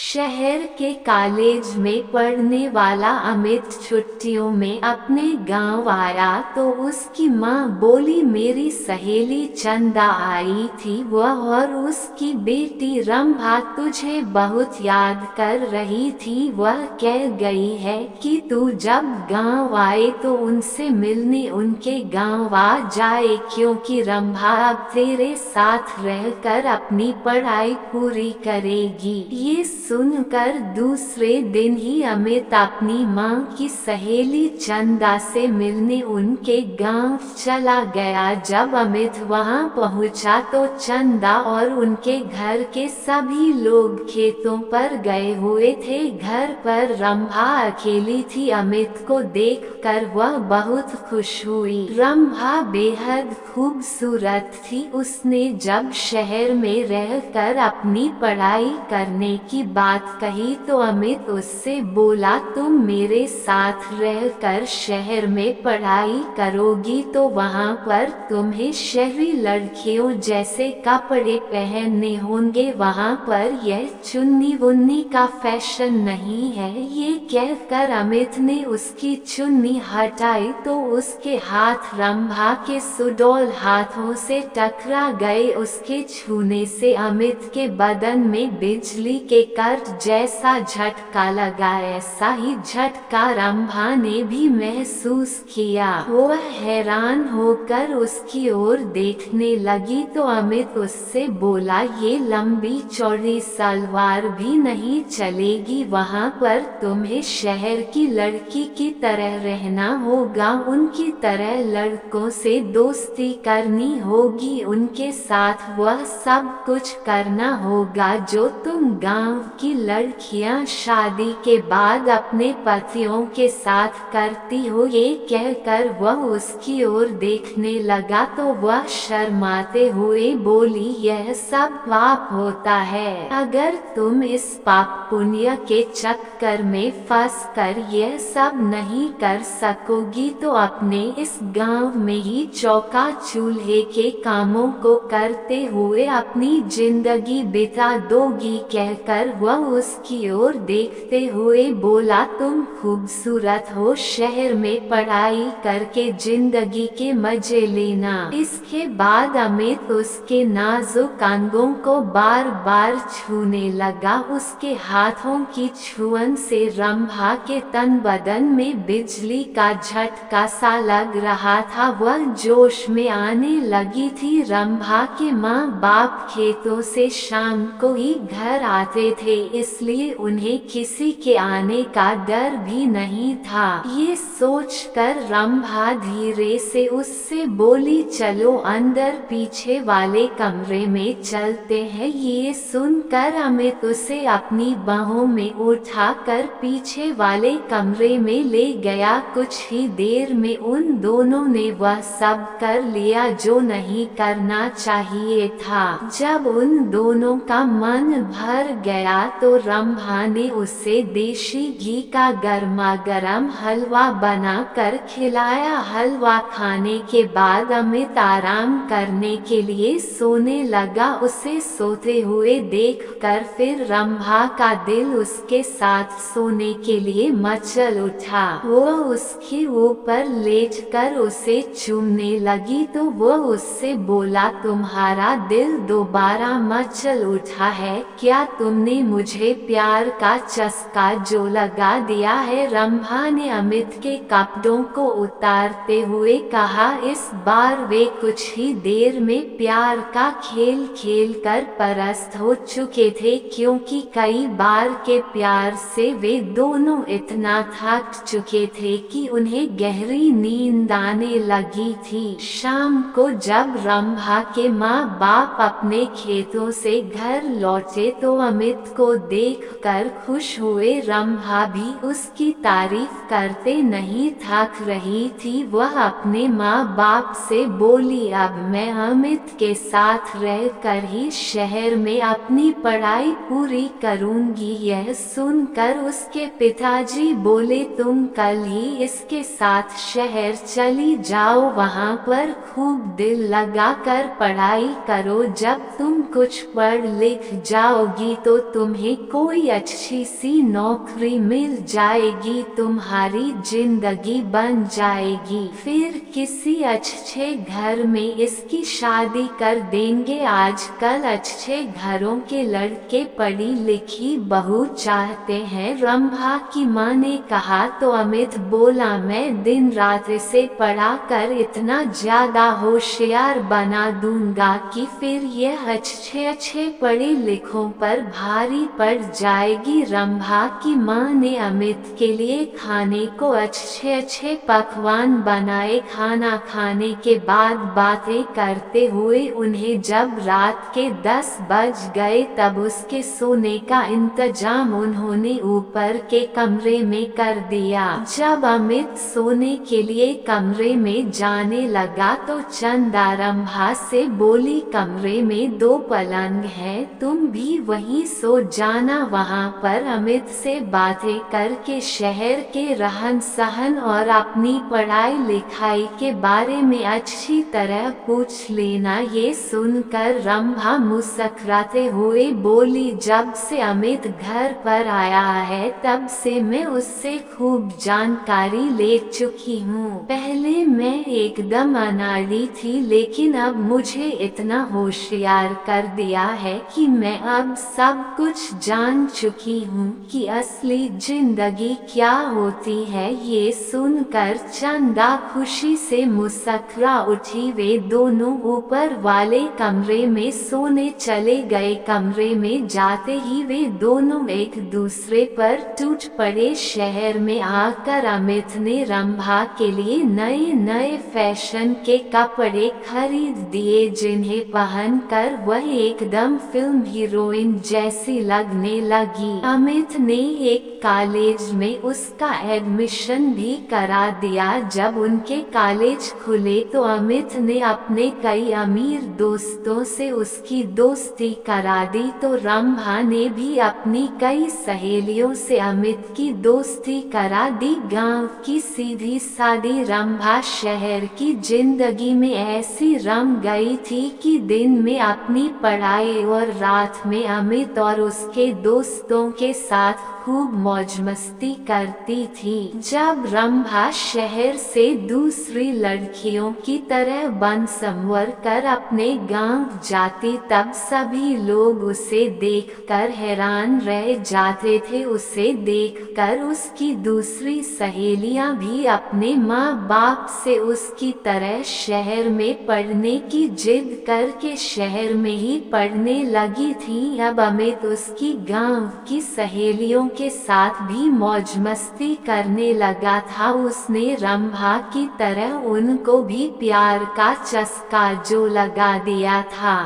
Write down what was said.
शहर के कॉलेज में पढ़ने वाला अमित छुट्टियों में अपने गांव आया तो उसकी माँ बोली मेरी सहेली चंदा आई थी वह और उसकी बेटी रंभा तुझे बहुत याद कर रही थी। वह कह गई है कि तू जब गांव आए तो उनसे मिलने उनके गांव आ जाए क्योंकि रंभा अब तेरे साथ रहकर अपनी पढ़ाई पूरी करेगी। ये सुनकर दूसरे दिन ही अमित अपनी माँ की सहेली चंदा से मिलने उनके गांव चला गया। जब अमित वहां पहुंचा तो चंदा और उनके घर के सभी लोग खेतों पर गए हुए थे। घर पर रंभा अकेली थी। अमित को देखकर वह बहुत खुश हुई। रंभा बेहद खूबसूरत थी। उसने जब शहर में रहकर अपनी पढ़ाई करने की बात कही तो अमित उससे बोला तुम मेरे साथ रहकर शहर में पढ़ाई करोगी तो वहाँ पर तुम्हें शहरी लड़कियों जैसे कपड़े पहनने होंगे। वहाँ पर यह चुन्नी वुन्नी का फैशन नहीं है। ये कहकर अमित ने उसकी चुन्नी हटाई तो उसके हाथ रंभा के सुडौल हाथों से टकरा गए। उसके छूने से अमित के बदन में बिजली के करंट जैसा झटका लगा। ऐसा ही झटका रंभा ने भी महसूस किया। वह हैरान होकर उसकी ओर देखने लगी तो अमित उससे बोला ये लंबी चौड़ी सलवार भी नहीं चलेगी। वहाँ पर तुम्हें शहर की लड़की की तरह रहना होगा। उनकी तरह लड़कों से दोस्ती करनी होगी। उनके साथ वह सब कुछ करना होगा जो तुम गांव की लड़कियां शादी के बाद अपने पतियों के साथ करती हो। ये कहकर वह उसकी ओर देखने लगा तो वह शर्माते हुए बोली यह सब पाप होता है। अगर तुम इस पाप पुण्य के चक्कर में फंस कर यह सब नहीं कर सकोगी तो अपने इस गांव में ही चौका चूल्हे के कामों को करते हुए अपनी जिंदगी बिता दोगी। कहकर वह उसकी ओर देखते हुए बोला तुम खूबसूरत हो। शहर में पढ़ाई करके जिंदगी के मजे लेना। इसके बाद अमित उसके नाजुक अंगों को बार बार छूने लगा। उसके हाथों की छुअन से रंभा के तन बदन में बिजली का झटका सा लग रहा था। वह जोश में आने लगी थी। रंभा के माँ बाप खेतों से शाम को ही घर आते थे इसलिए उन्हें किसी के आने का डर भी नहीं था। ये सोचकर रंभा धीरे से उससे बोली चलो अंदर पीछे वाले कमरे में चलते हैं। ये सुनकर अमित उसे अपनी बाहों में उठाकर पीछे वाले कमरे में ले गया। कुछ ही देर में उन दोनों ने वह सब कर लिया जो नहीं करना चाहिए था। जब उन दोनों का मन भर गया तो रंभा ने उसे देशी घी का गर्मा गर्म हलवा बनाकर खिलाया। हलवा खाने के बाद अमित आराम करने के लिए सोने लगा। उसे सोते हुए देखकर फिर रंभा का दिल उसके साथ सोने के लिए मचल उठा। वह उसके ऊपर लेटकर उसे चूमने लगी तो वह उससे बोला तुम्हारा दिल दोबारा मचल उठा है क्या? तुमने मुझे प्यार का चस्का जो लगा दिया है। रंभा ने अमित के कपड़ों को उतारते हुए कहा। इस बार वे कुछ ही देर में प्यार का खेल खेल कर पस्त हो चुके थे क्योंकि कई बार के प्यार से वे दोनों इतना थक चुके थे कि उन्हें गहरी नींद आने लगी थी। शाम को जब रंभा के माँ बाप अपने खेतों से घर लौटे तो अमित को देखकर खुश हुए। रंभा भी उसकी तारीफ करते नहीं थक रही थी। वह अपने माँ बाप से बोली अब मैं अमित के साथ रहकर ही शहर में अपनी पढ़ाई पूरी करूंगी। यह सुनकर उसके पिताजी बोले तुम कल ही इसके साथ शहर चली जाओ। वहाँ पर खूब दिल लगाकर पढ़ाई करो। जब तुम कुछ पढ़ लिख जाओगी तो तुम्हें तुम्हें कोई अच्छी सी नौकरी मिल जाएगी, तुम्हारी जिंदगी बन जाएगी, फिर किसी अच्छे घर में इसकी शादी कर देंगे। आजकल अच्छे घरों के लड़के पढ़ी लिखी बहू चाहते हैं। रंभा की माँ ने कहा तो अमित बोला, मैं दिन रात इसे पढ़ा कर इतना ज्यादा होशियार बना दूंगा कि फिर यह अच्छे पढ़े लिखों पर भारी पड़ जाएगी। रंभा की माँ ने अमित के लिए खाने को अच्छे पकवान बनाए। खाना खाने के बाद बातें करते हुए उन्हें जब रात के 10 बज गए तब उसके सोने का इंतजाम उन्होंने ऊपर के कमरे में कर दिया। जब अमित सोने के लिए कमरे में जाने लगा तो चंदा रंभा से बोली, कमरे में 2 पलंग हैं, तुम भी वहीं सो जाना। वहाँ पर अमित से बातें करके शहर के रहन सहन और अपनी पढ़ाई लिखाई के बारे में अच्छी तरह पूछ लेना। ये सुनकर रंभा मुस्कुराते हुए बोली, जब से अमित घर पर आया है तब से मैं उससे खूब जानकारी ले चुकी हूँ। पहले मैं एकदम अनाड़ी थी, लेकिन अब मुझे इतना होशियार कर दिया है कि मैं अब सब कुछ जान चुकी हूँ कि असली जिंदगी क्या होती है। ये सुनकर चंदा खुशी से मुस्कुरा उठी। वे दोनों ऊपर वाले कमरे में सोने चले गए। कमरे में जाते ही वे दोनों एक दूसरे पर टूट पड़े। शहर में आकर अमित ने रंभा के लिए नए फैशन के कपड़े खरीद दिए, जिन्हें पहनकर वह एकदम फिल्म हीरोइन जैसी लगने लगी। अमित ने एक कॉलेज में उसका एडमिशन भी करा दिया। जब उनके कॉलेज खुले तो अमित ने अपने कई अमीर दोस्तों से उसकी दोस्ती करा दी, तो रंभा ने भी अपनी कई सहेलियों से अमित की दोस्ती करा दी। गांव की सीधी सादी रंभा शहर की जिंदगी में ऐसी रम गई थी कि दिन में अपनी पढ़ाई और रात में अमित और उसके दोस्तों के साथ खूब मौज मस्ती करती थी। जब रंभा शहर से दूसरी लड़कियों की तरह बन संवर कर अपने गांव जाती तब सभी लोग उसे देखकर हैरान रह जाते थे। उसे देखकर उसकी दूसरी सहेलियां भी अपने माँ बाप से उसकी तरह शहर में पढ़ने की जिद करके शहर में ही पढ़ने लगी थी। अब अमित उसकी गांव की सहेलियों के साथ भी मौज मस्ती करने लगा था। उसने रंभा की तरह उनको भी प्यार का चस्का जो लगा दिया था।